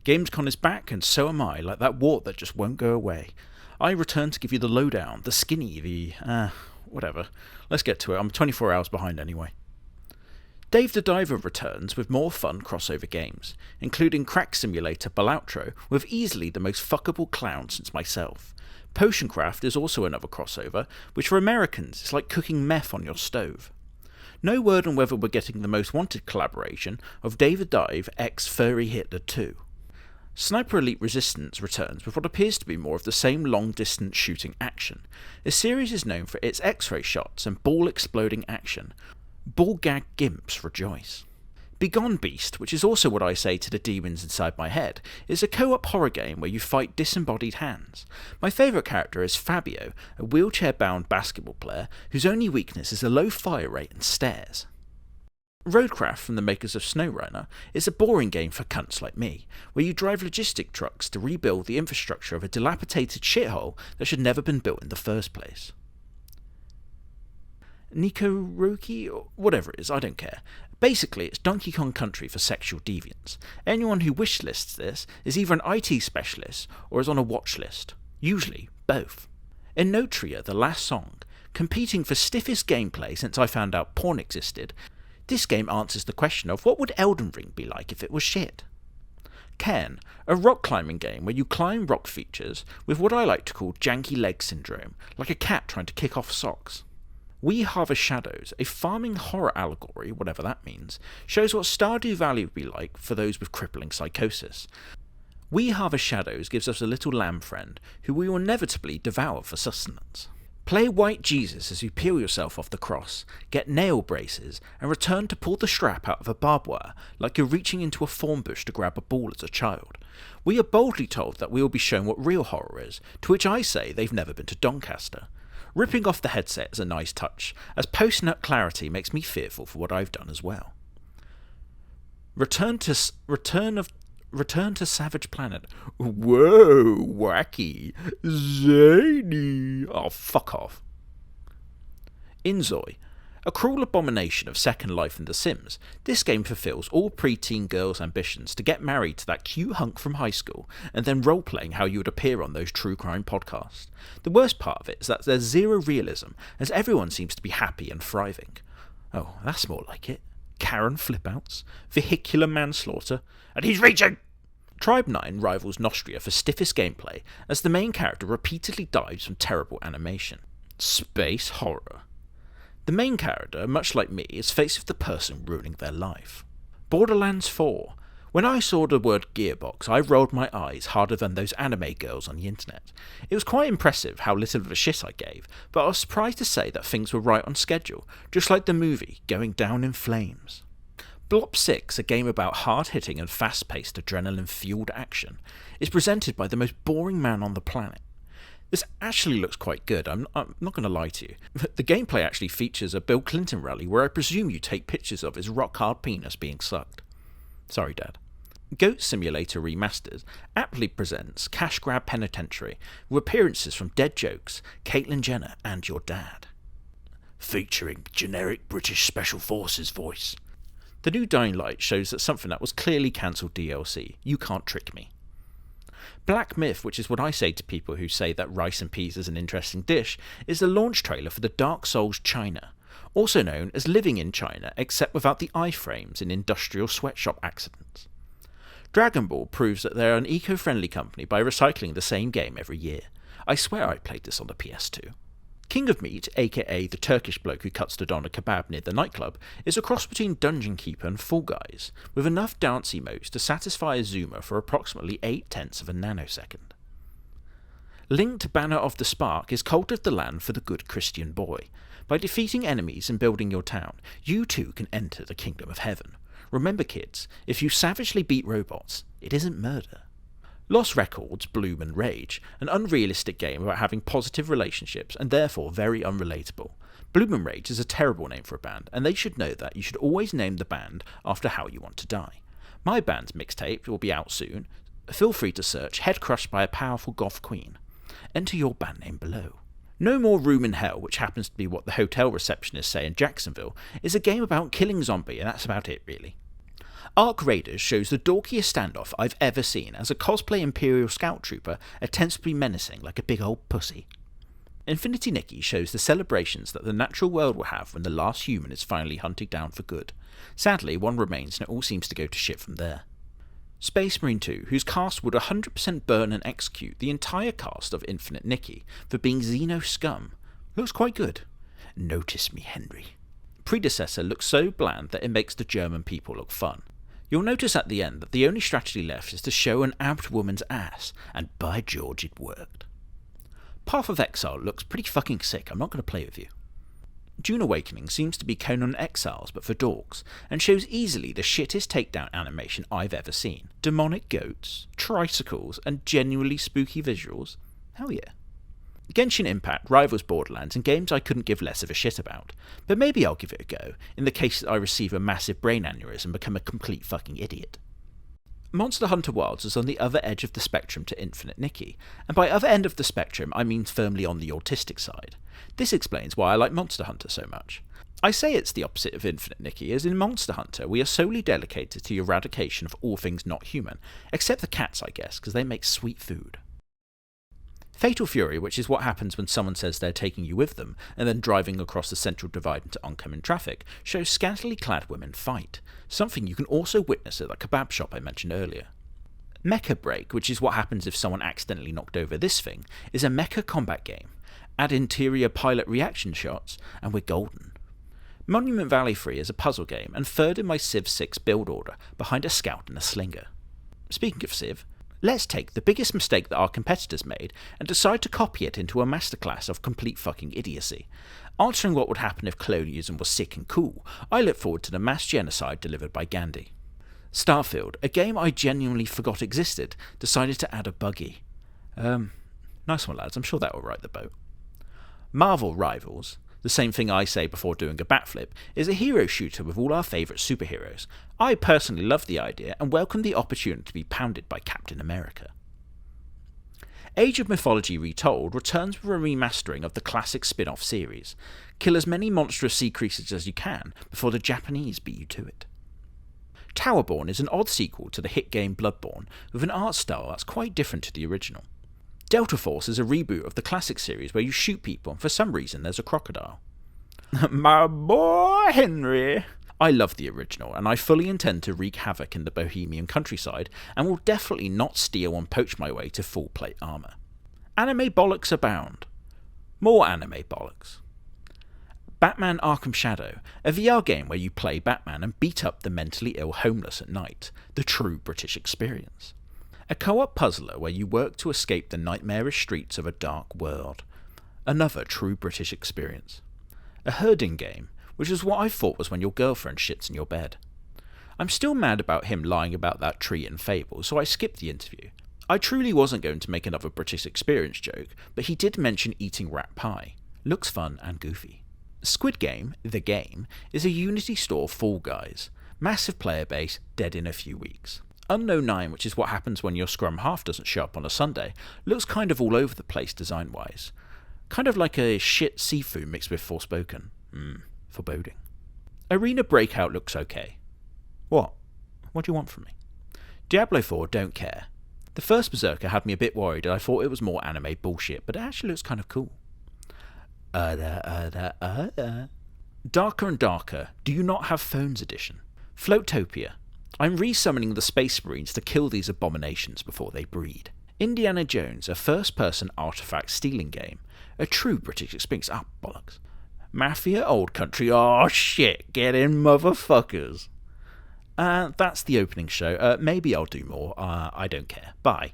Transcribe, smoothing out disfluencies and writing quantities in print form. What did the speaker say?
Gamescom is back, and so am I, like that wart that just won't go away. I return to give you the lowdown, the skinny, whatever. Let's get to it, I'm 24 hours behind anyway. Dave the Diver returns with more fun crossover games, including Crack Simulator Balloutro with easily the most fuckable clown since myself. Potioncraft is also another crossover, which for Americans is like cooking meth on your stove. No word on whether we're getting the most wanted collaboration of Dave the Dive x Furry Hitler 2. Sniper Elite Resistance returns with what appears to be more of the same long-distance shooting action. The series is known for its X-ray shots and ball-exploding action. Ball-gag gimps rejoice. Begone Beast, which is also what I say to the demons inside my head, is a co-op horror game where you fight disembodied hands. My favourite character is Fabio, a wheelchair-bound basketball player whose only weakness is a low fire rate and stares. Roadcraft, from the makers of SnowRunner, is a boring game for cunts like me, where you drive logistic trucks to rebuild the infrastructure of a dilapidated shithole that should never have been built in the first place. Nikoroki, or whatever it is, I don't care. Basically, it's Donkey Kong Country for sexual deviants. Anyone who wishlists this is either an IT specialist or is on a watch list. Usually, both. In Notria, the last song, competing for stiffest gameplay since I found out porn existed, this game answers the question of what would Elden Ring be like if it was shit. Cairn, a rock climbing game where you climb rock features with what I like to call janky leg syndrome, like a cat trying to kick off socks. We Harvest Shadows, a farming horror allegory, whatever that means, shows what Stardew Valley would be like for those with crippling psychosis. We Harvest Shadows gives us a little lamb friend who we will inevitably devour for sustenance. Play White Jesus as you peel yourself off the cross, get nail braces, and return to pull the strap out of a barbed wire like you're reaching into a thorn bush to grab a ball as a child. We are boldly told that we will be shown what real horror is, to which I say they've never been to Doncaster. Ripping off the headset is a nice touch, as post-nut clarity makes me fearful for what I've done as well. Return to Savage Planet. Whoa, wacky, zany. Oh, fuck off. Inzoi. A cruel abomination of Second Life in The Sims, this game fulfills all preteen girls' ambitions to get married to that cute hunk from high school and then role-playing how you would appear on those true crime podcasts. The worst part of it is that there's zero realism, as everyone seems to be happy and thriving. Oh, that's more like it. Karen flip-outs, vehicular manslaughter, and he's reaching! Tribe 9 rivals Nostria for stiffest gameplay, as the main character repeatedly dies from terrible animation. Space horror. The main character, much like me, is faced with the person ruining their life. Borderlands 4. When I saw the word Gearbox, I rolled my eyes harder than those anime girls on the internet. It was quite impressive how little of a shit I gave, but I was surprised to say that things were right on schedule, just like the movie, going down in flames. Blop 6, a game about hard-hitting and fast-paced adrenaline-fueled action, is presented by the most boring man on the planet. This actually looks quite good, I'm not going to lie to you. The gameplay actually features a Bill Clinton rally where I presume you take pictures of his rock-hard penis being sucked. Sorry, Dad. Goat Simulator Remasters aptly presents Cash Grab Penitentiary with appearances from Dead Jokes, Caitlyn Jenner, and your dad. Featuring generic British Special Forces voice. The new Dying Light shows that something that was clearly cancelled DLC. You can't trick me. Black Myth, which is what I say to people who say that rice and peas is an interesting dish, is the launch trailer for the Dark Souls China, also known as Living in China, except without the iframes in industrial sweatshop accidents. Dragon Ball proves that they're an eco-friendly company by recycling the same game every year. I swear I played this on the PS2. King of Meat, aka the Turkish bloke who cuts the doner kebab near the nightclub, is a cross between Dungeon Keeper and Fall Guys, with enough dance emotes to satisfy a zoomer for approximately 0.8 of a nanosecond. Linked Banner of the Spark is Cult of the Land for the good Christian boy. By defeating enemies and building your town, you too can enter the kingdom of heaven. Remember kids, if you savagely beat robots, it isn't murder. Lost Records, Bloom and Rage, an unrealistic game about having positive relationships and therefore very unrelatable. Bloom and Rage is a terrible name for a band, and they should know that you should always name the band after how you want to die. My band's mixtape will be out soon. Feel free to search Head Crushed by a Powerful Goth Queen. Enter your band name below. No More Room in Hell, which happens to be what the hotel receptionists say in Jacksonville, is a game about killing zombie, and that's about it really. Arc Raiders shows the dorkiest standoff I've ever seen as a cosplay Imperial Scout Trooper attempts to be menacing like a big old pussy. Infinity Nikki shows the celebrations that the natural world will have when the last human is finally hunted down for good. Sadly, one remains and it all seems to go to shit from there. Space Marine 2, whose cast would 100% burn and execute the entire cast of Infinite Nikki for being Xeno scum, looks quite good. Notice me, Henry. Predecessor looks so bland that it makes the German people look fun. You'll notice at the end that the only strategy left is to show an amped woman's ass, and by George it worked. Path of Exile looks pretty fucking sick, I'm not going to play with you. Dune Awakening seems to be Conan Exiles but for dorks, and shows easily the shittest takedown animation I've ever seen. Demonic goats, tricycles, and genuinely spooky visuals. Hell yeah. Genshin Impact rivals Borderlands in games I couldn't give less of a shit about, but maybe I'll give it a go, in the case that I receive a massive brain aneurysm and become a complete fucking idiot. Monster Hunter Wilds is on the other edge of the spectrum to Infinite Nikki, and by other end of the spectrum I mean firmly on the autistic side. This explains why I like Monster Hunter so much. I say it's the opposite of Infinite Nikki, as in Monster Hunter we are solely dedicated to the eradication of all things not human, except the cats I guess, because they make sweet food. Fatal Fury, which is what happens when someone says they're taking you with them, and then driving across the central divide into oncoming traffic, shows scantily clad women fight, something you can also witness at that kebab shop I mentioned earlier. Mecha Break, which is what happens if someone accidentally knocked over this thing, is a mecha combat game. Add interior pilot reaction shots, and we're golden. Monument Valley 3 is a puzzle game, and third in my Civ 6 build order, behind a scout and a slinger. Speaking of Civ, let's take the biggest mistake that our competitors made and decide to copy it into a masterclass of complete fucking idiocy. Answering what would happen if colonialism was sick and cool, I look forward to the mass genocide delivered by Gandhi. Starfield, a game I genuinely forgot existed, decided to add a buggy. Nice one lads, I'm sure that will right the boat. Marvel Rivals, the same thing I say before doing a backflip, is a hero shooter with all our favourite superheroes. I personally love the idea and welcome the opportunity to be pounded by Captain America. Age of Mythology Retold returns with a remastering of the classic spin-off series. Kill as many monstrous sea creatures as you can before the Japanese beat you to it. Towerborn is an odd sequel to the hit game Bloodborne with an art style that's quite different to the original. Delta Force is a reboot of the classic series where you shoot people and for some reason there's a crocodile. My boy Henry! I love the original and I fully intend to wreak havoc in the Bohemian countryside and will definitely not steal and poach my way to full plate armour. Anime bollocks abound. More anime bollocks. Batman Arkham Shadow, a VR game where you play Batman and beat up the mentally ill homeless at night, the true British experience. A co-op puzzler where you work to escape the nightmarish streets of a dark world. Another true British experience. A herding game, which is what I thought was when your girlfriend shits in your bed. I'm still mad about him lying about that tree in Fable, so I skipped the interview. I truly wasn't going to make another British experience joke, but he did mention eating rat pie. Looks fun and goofy. Squid Game, the game, is a Unity store Fall Guys. Massive player base, dead in a few weeks. Unknown 9, which is what happens when your scrum half doesn't show up on a Sunday, looks kind of all over the place design-wise. Kind of like a shit seafood mixed with Forspoken. Foreboding. Arena Breakout looks okay. What? What do you want from me? Diablo 4 don't care. The first Berserker had me a bit worried and I thought it was more anime bullshit, but it actually looks kind of cool. Darker and Darker, Do You Not Have Phones Edition. Floatopia. I'm resummoning the Space Marines to kill these abominations before they breed. Indiana Jones, a first-person artifact stealing game. A true British experience. Bollocks. Mafia Old Country. Oh shit, get in motherfuckers. That's the opening show. Maybe I'll do more. I don't care. Bye.